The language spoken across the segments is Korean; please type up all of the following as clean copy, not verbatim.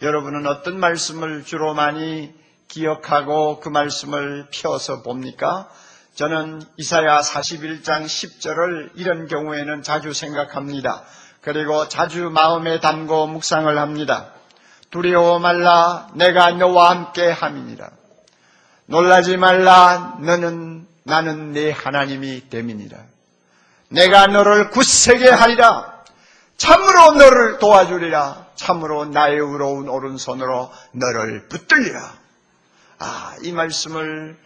여러분은 어떤 말씀을 주로 많이 기억하고 그 말씀을 펴서 봅니까? 저는 이사야 41장 10절을 이런 경우에는 자주 생각합니다. 그리고 자주 마음에 담고 묵상을 합니다. 두려워 말라, 내가 너와 함께 함이니라. 놀라지 말라, 나는 네 하나님이 됨이니라. 내가 너를 굳세게 하리라. 참으로 너를 도와주리라. 참으로 나의 의로운 오른손으로 너를 붙들리라. 이 말씀을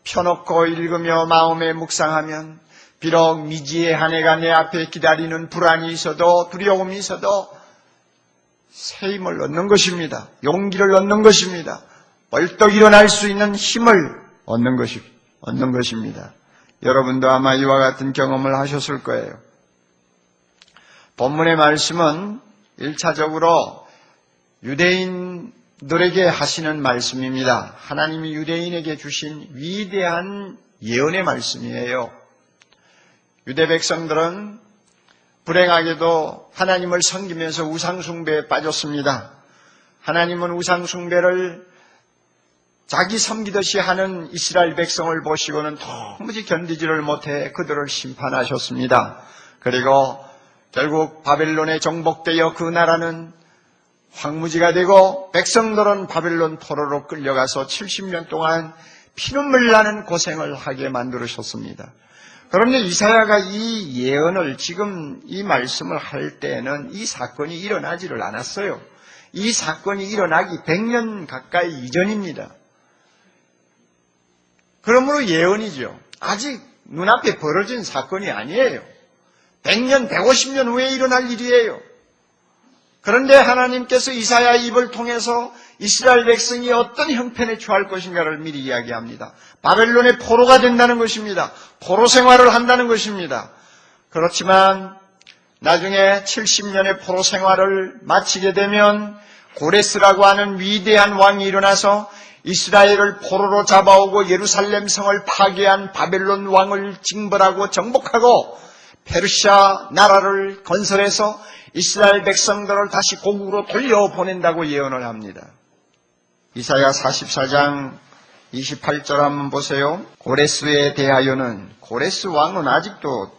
펴놓고 읽으며 마음에 묵상하면 비록 미지의 한 해가 내 앞에 기다리는 불안이 있어도 두려움이 있어도 새 힘을 얻는 것입니다. 용기를 얻는 것입니다. 벌떡 일어날 수 있는 힘을 얻는 것입니다. 여러분도 아마 이와 같은 경험을 하셨을 거예요. 본문의 말씀은 1차적으로 유대인들에게 하시는 말씀입니다. 하나님이 유대인에게 주신 위대한 예언의 말씀이에요. 유대 백성들은 불행하게도 하나님을 섬기면서 우상숭배에 빠졌습니다. 하나님은 우상숭배를 자기 섬기듯이 하는 이스라엘 백성을 보시고는 도무지 견디지를 못해 그들을 심판하셨습니다. 그리고 결국 바벨론에 정복되어 그 나라는 황무지가 되고 백성들은 바벨론 포로로 끌려가서 70년 동안 피눈물 나는 고생을 하게 만들으셨습니다. 그런데 이사야가 이 예언을 지금 이 말씀을 할 때에는 이 사건이 일어나지를 않았어요. 이 사건이 일어나기 100년 가까이 이전입니다. 그러므로 예언이죠. 아직 눈앞에 벌어진 사건이 아니에요. 100년, 150년 후에 일어날 일이에요. 그런데 하나님께서 이사야의 입을 통해서 이스라엘 백성이 어떤 형편에 처할 것인가를 미리 이야기합니다. 바벨론의 포로가 된다는 것입니다. 포로 생활을 한다는 것입니다. 그렇지만 나중에 70년의 포로 생활을 마치게 되면 고레스라고 하는 위대한 왕이 일어나서 이스라엘을 포로로 잡아오고 예루살렘 성을 파괴한 바벨론 왕을 징벌하고 정복하고 페르시아 나라를 건설해서 이스라엘 백성들을 다시 고국으로 돌려보낸다고 예언을 합니다. 이사야 44장 28절 한번 보세요. 고레스에 대하여는, 고레스 왕은 아직도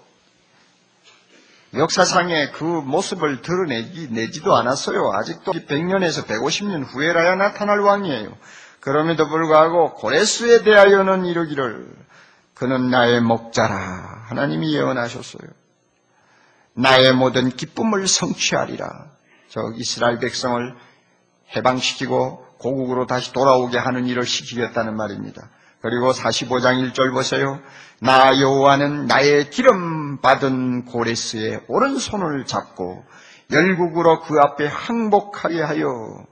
역사상의 그 모습을 드러내지도 않았어요. 아직도 100년에서 150년 후에라야 나타날 왕이에요. 그럼에도 불구하고 고레스에 대하여는 이르기를 그는 나의 목자라. 하나님이 예언하셨어요. 나의 모든 기쁨을 성취하리라. 저 이스라엘 백성을 해방시키고 고국으로 다시 돌아오게 하는 일을 시키겠다는 말입니다. 그리고 45장 1절 보세요. 나 여호와는 나의 기름 받은 고레스의 오른손을 잡고 열국으로 그 앞에 항복하게 하여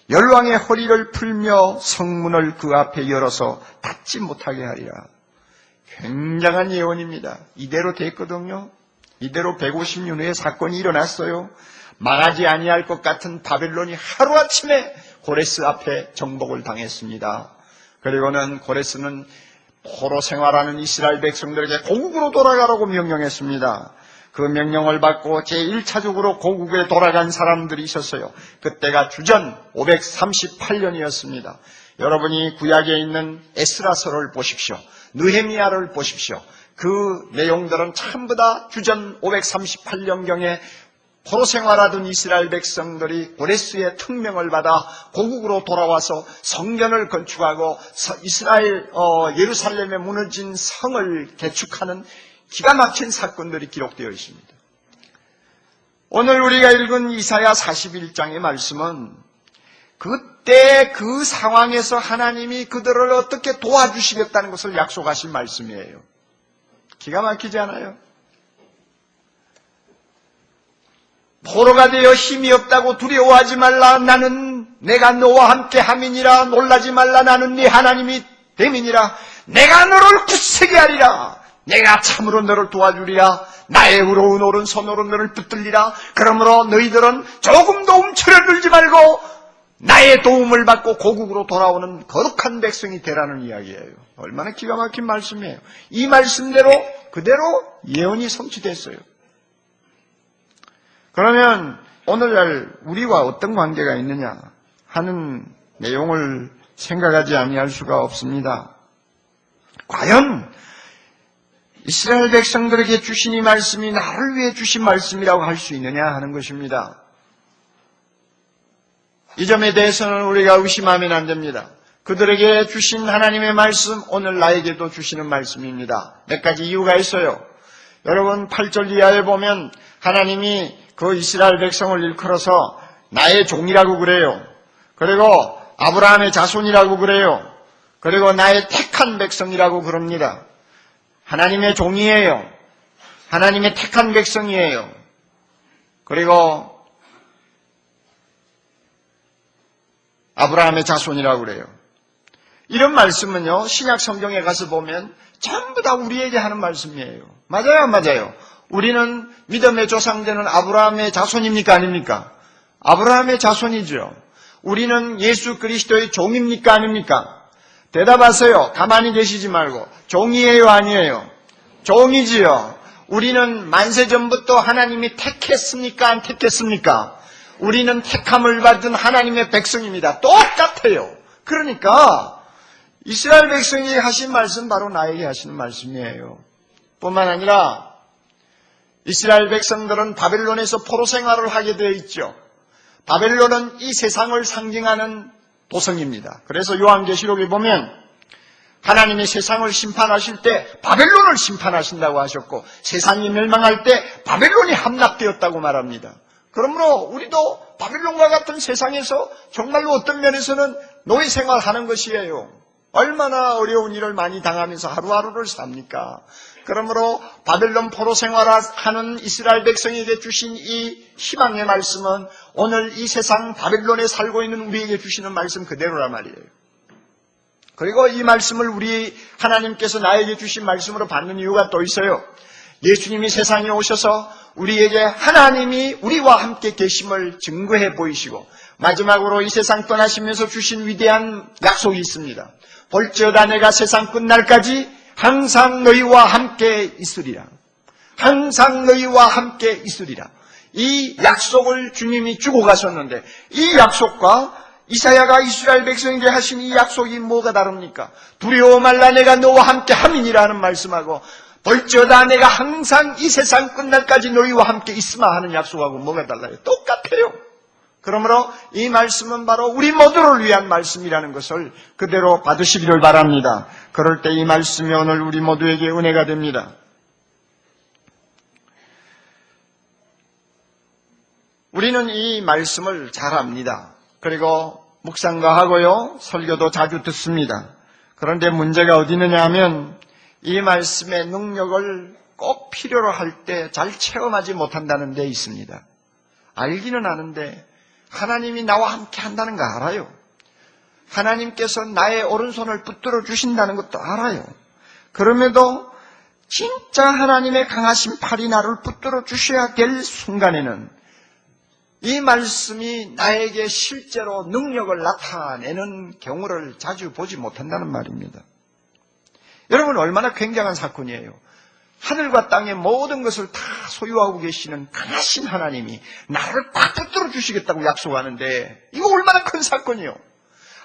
열왕의 허리를 풀며 성문을 그 앞에 열어서 닫지 못하게 하리라. 굉장한 예언입니다. 이대로 됐거든요. 이대로 150년 후에 사건이 일어났어요. 망하지 아니할 것 같은 바벨론이 하루아침에 고레스 앞에 정복을 당했습니다. 그리고는 고레스는 포로 생활하는 이스라엘 백성들에게 고국으로 돌아가라고 명령했습니다. 그 명령을 받고 제1차적으로 고국에 돌아간 사람들이 있었어요. 그때가 주전 538년이었습니다. 여러분이 구약에 있는 에스라서를 보십시오. 느헤미야를 보십시오. 그 내용들은 전부 다 주전 538년경에 포로 생활하던 이스라엘 백성들이 고레스의 특명을 받아 고국으로 돌아와서 성전을 건축하고 이스라엘 예루살렘에 무너진 성을 개축하는 기가 막힌 사건들이 기록되어 있습니다. 오늘 우리가 읽은 이사야 41장의 말씀은 그때 그 상황에서 하나님이 그들을 어떻게 도와주시겠다는 것을 약속하신 말씀이에요. 기가 막히지 않아요? 포로가 되어 힘이 없다고 두려워하지 말라. 내가 너와 함께 함이니라. 놀라지 말라. 나는 네 하나님이 됨이니라. 내가 너를 굳세게 하리라. 내가 참으로 너를 도와주리라. 나의 의로운 오른손으로 너를 붙들리라. 그러므로 너희들은 조금도 움츠러들지 말고 나의 도움을 받고 고국으로 돌아오는 거룩한 백성이 되라는 이야기예요. 얼마나 기가 막힌 말씀이에요. 이 말씀대로 그대로 예언이 성취됐어요. 그러면 오늘날 우리와 어떤 관계가 있느냐? 하는 내용을 생각하지 아니할 수가 없습니다. 과연 이스라엘 백성들에게 주신 이 말씀이 나를 위해 주신 말씀이라고 할 수 있느냐 하는 것입니다. 이 점에 대해서는 우리가 의심하면 안 됩니다. 그들에게 주신 하나님의 말씀, 오늘 나에게도 주시는 말씀입니다. 몇 가지 이유가 있어요. 여러분 8절 이하에 보면 하나님이 그 이스라엘 백성을 일컬어서 나의 종이라고 그래요. 그리고 아브라함의 자손이라고 그래요. 그리고 나의 택한 백성이라고 그럽니다. 하나님의 종이에요. 하나님의 택한 백성이에요. 그리고 아브라함의 자손이라고 그래요. 이런 말씀은요, 신약 성경에 가서 보면 전부 다 우리에게 하는 말씀이에요. 맞아요, 안 맞아요? 우리는 믿음의 조상되는 아브라함의 자손입니까, 아닙니까? 아브라함의 자손이죠. 우리는 예수 그리스도의 종입니까, 아닙니까? 대답하세요. 가만히 계시지 말고. 종이에요, 아니에요? 종이지요. 우리는 만세전부터 하나님이 택했습니까, 안 택했습니까? 우리는 택함을 받은 하나님의 백성입니다. 똑같아요. 그러니까 이스라엘 백성이 하신 말씀 바로 나에게 하시는 말씀이에요. 뿐만 아니라 이스라엘 백성들은 바벨론에서 포로 생활을 하게 되어 있죠. 바벨론은 이 세상을 상징하는 도성입니다. 그래서 요한계시록에 보면 하나님이 세상을 심판하실 때 바벨론을 심판하신다고 하셨고 세상이 멸망할 때 바벨론이 함락되었다고 말합니다. 그러므로 우리도 바벨론과 같은 세상에서 정말로 어떤 면에서는 노예 생활하는 것이에요. 얼마나 어려운 일을 많이 당하면서 하루하루를 삽니까? 그러므로 바벨론 포로 생활하는 이스라엘 백성에게 주신 이 희망의 말씀은 오늘 이 세상 바벨론에 살고 있는 우리에게 주시는 말씀 그대로란 말이에요. 그리고 이 말씀을 우리 하나님께서 나에게 주신 말씀으로 받는 이유가 또 있어요. 예수님이 세상에 오셔서 우리에게 하나님이 우리와 함께 계심을 증거해 보이시고 마지막으로 이 세상 떠나시면서 주신 위대한 약속이 있습니다. 볼지어다 내가 세상 끝날까지 항상 너희와 함께 있으리라. 항상 너희와 함께 있으리라. 이 약속을 주님이 주고 가셨는데 이 약속과 이사야가 이스라엘 백성에게 하신 이 약속이 뭐가 다릅니까? 두려워 말라 내가 너와 함께 함이니라 하는 말씀하고 볼지어다 내가 항상 이 세상 끝날까지 너희와 함께 있으마 하는 약속하고 뭐가 달라요? 똑같아요. 그러므로 이 말씀은 바로 우리 모두를 위한 말씀이라는 것을 그대로 받으시기를 바랍니다. 그럴 때 이 말씀이 오늘 우리 모두에게 은혜가 됩니다. 우리는 이 말씀을 잘 압니다. 그리고 묵상도 하고요. 설교도 자주 듣습니다. 그런데 문제가 어디 있느냐 하면 이 말씀의 능력을 꼭 필요로 할 때 잘 체험하지 못한다는 데 있습니다. 알기는 아는데 하나님이 나와 함께 한다는 거 알아요. 하나님께서 나의 오른손을 붙들어 주신다는 것도 알아요. 그럼에도 진짜 하나님의 강하신 팔이 나를 붙들어 주셔야 될 순간에는 이 말씀이 나에게 실제로 능력을 나타내는 경우를 자주 보지 못한다는 말입니다. 여러분 얼마나 굉장한 사건이에요. 하늘과 땅의 모든 것을 다 소유하고 계시는 강하신 하나님이 나를 꽉 붙들어 주시겠다고 약속하는데 이거 얼마나 큰 사건이에요.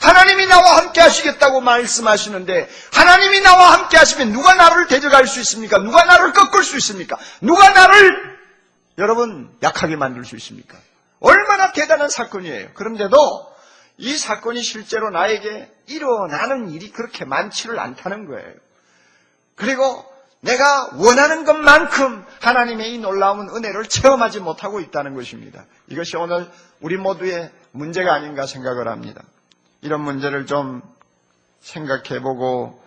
하나님이 나와 함께 하시겠다고 말씀하시는데 하나님이 나와 함께 하시면 누가 나를 데려갈 수 있습니까? 누가 나를 꺾을 수 있습니까? 누가 나를 여러분 약하게 만들 수 있습니까? 얼마나 대단한 사건이에요. 그런데도 이 사건이 실제로 나에게 일어나는 일이 그렇게 많지를 않다는 거예요. 그리고 내가 원하는 것만큼 하나님의 이 놀라운 은혜를 체험하지 못하고 있다는 것입니다. 이것이 오늘 우리 모두의 문제가 아닌가 생각을 합니다. 이런 문제를 좀 생각해보고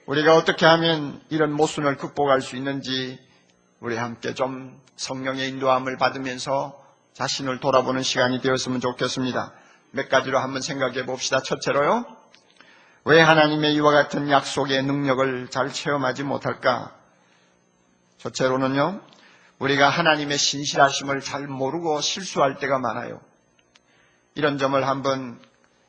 우리가 어떻게 하면 이런 모순을 극복할 수 있는지 우리 함께 좀 성령의 인도함을 받으면서 자신을 돌아보는 시간이 되었으면 좋겠습니다. 몇 가지로 한번 생각해 봅시다. 첫째로요. 왜 하나님의 이와 같은 약속의 능력을 잘 체험하지 못할까? 첫째로는요. 우리가 하나님의 신실하심을 잘 모르고 실수할 때가 많아요. 이런 점을 한번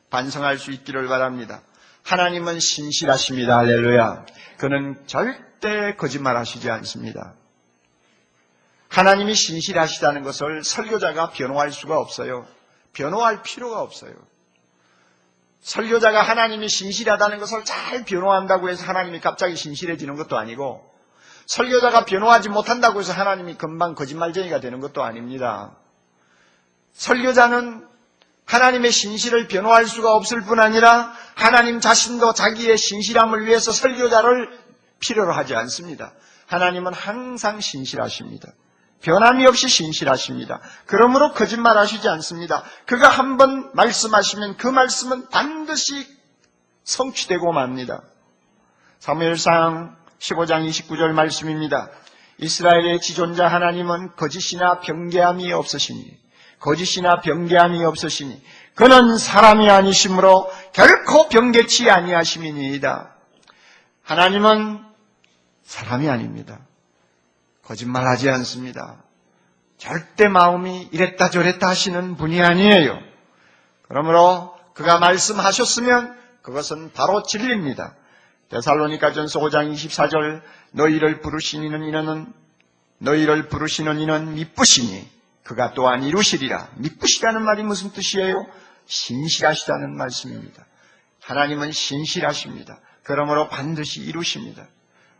반성할 수 있기를 바랍니다. 하나님은 신실하십니다. 할렐루야. 그는 절대 거짓말하시지 않습니다. 하나님이 신실하시다는 것을 설교자가 변호할 수가 없어요. 변호할 필요가 없어요. 설교자가 하나님이 신실하다는 것을 잘 변호한다고 해서 하나님이 갑자기 신실해지는 것도 아니고, 설교자가 변호하지 못한다고 해서 하나님이 금방 거짓말쟁이가 되는 것도 아닙니다. 설교자는 하나님의 신실을 변호할 수가 없을 뿐 아니라 하나님 자신도 자기의 신실함을 위해서 설교자를 필요로 하지 않습니다. 하나님은 항상 신실하십니다. 변함이 없이 신실하십니다. 그러므로 거짓말하시지 않습니다. 그가 한번 말씀하시면 그 말씀은 반드시 성취되고 맙니다. 사무엘상 15장 29절 말씀입니다. 이스라엘의 지존자 하나님은 거짓이나 변개함이 없으시니 그는 사람이 아니시므로 결코 변개치 아니하심이니이다. 하나님은 사람이 아닙니다. 거짓말하지 않습니다. 절대 마음이 이랬다 저랬다 하시는 분이 아니에요. 그러므로 그가 말씀하셨으면 그것은 바로 진리입니다. 데살로니가전서 5장 24절 너희를 부르시는 이는 미쁘시니 그가 또한 이루시리라. 미쁘시다는 말이 무슨 뜻이에요? 신실하시다는 말씀입니다. 하나님은 신실하십니다. 그러므로 반드시 이루십니다.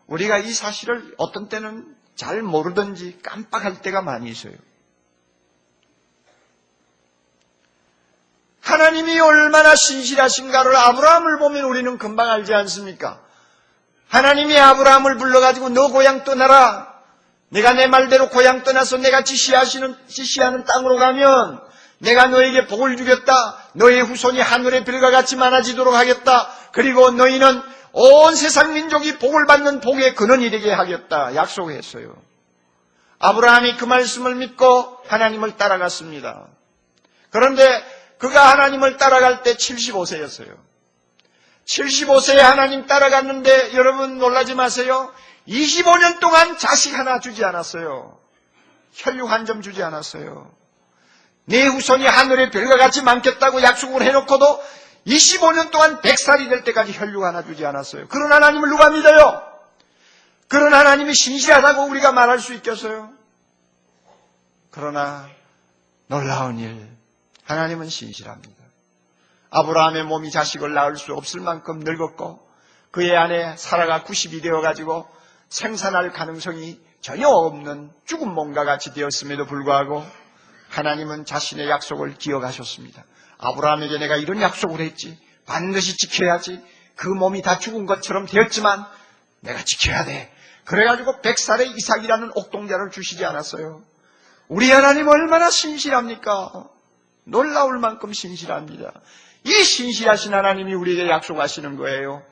우리가 이 사실을 어떤 때는 잘 모르든지 깜빡할 때가 많이 있어요. 하나님이 얼마나 신실하신가를 아브라함을 보면 우리는 금방 알지 않습니까? 하나님이 아브라함을 불러가지고 너 고향 떠나라. 내가 내 말대로 고향 떠나서 내가 지시하는 땅으로 가면 내가 너에게 복을 주겠다. 너의 후손이 하늘의 별과 같이 많아지도록 하겠다. 그리고 너희는 온 세상 민족이 복을 받는 복의 근원이 되게 하겠다. 약속했어요. 아브라함이 그 말씀을 믿고 하나님을 따라갔습니다. 그런데 그가 하나님을 따라갈 때 75세였어요. 75세에 하나님 따라갔는데 여러분 놀라지 마세요. 25년 동안 자식 하나 주지 않았어요. 혈육 한 점 주지 않았어요. 내 후손이 하늘의 별과 같이 많겠다고 약속을 해놓고도 25년 동안 100살이 될 때까지 혈육 하나 주지 않았어요. 그런 하나님을 누가 믿어요? 그런 하나님이 신실하다고 우리가 말할 수 있겠어요? 그러나 놀라운 일, 하나님은 신실합니다. 아브라함의 몸이 자식을 낳을 수 없을 만큼 늙었고 그의 아내 사라가 90이 되어가지고 생산할 가능성이 전혀 없는 죽은 몸과 같이 되었음에도 불구하고 하나님은 자신의 약속을 기억하셨습니다. 아브라함에게 내가 이런 약속을 했지. 반드시 지켜야지. 그 몸이 다 죽은 것처럼 되었지만 내가 지켜야 돼. 그래가지고 100살의 이삭이라는 옥동자를 주시지 않았어요. 우리 하나님 얼마나 신실합니까? 놀라울 만큼 신실합니다. 이 신실하신 하나님이 우리에게 약속하시는 거예요.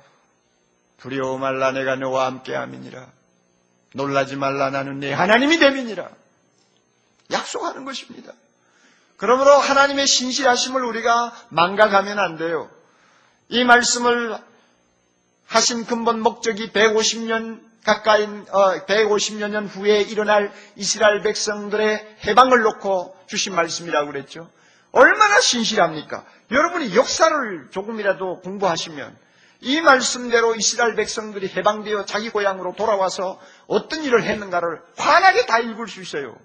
두려워 말라 내가 너와 함께함이니라. 놀라지 말라 나는 네 하나님이 됨이니라. 약속하는 것입니다. 그러므로 하나님의 신실하심을 우리가 망각하면 안 돼요. 이 말씀을 하신 근본 목적이 150년 가까인 150여 년 후에 일어날 이스라엘 백성들의 해방을 놓고 주신 말씀이라고 그랬죠. 얼마나 신실합니까? 여러분이 역사를 조금이라도 공부하시면 이 말씀대로 이스라엘 백성들이 해방되어 자기 고향으로 돌아와서 어떤 일을 했는가를 환하게 다 읽을 수 있어요.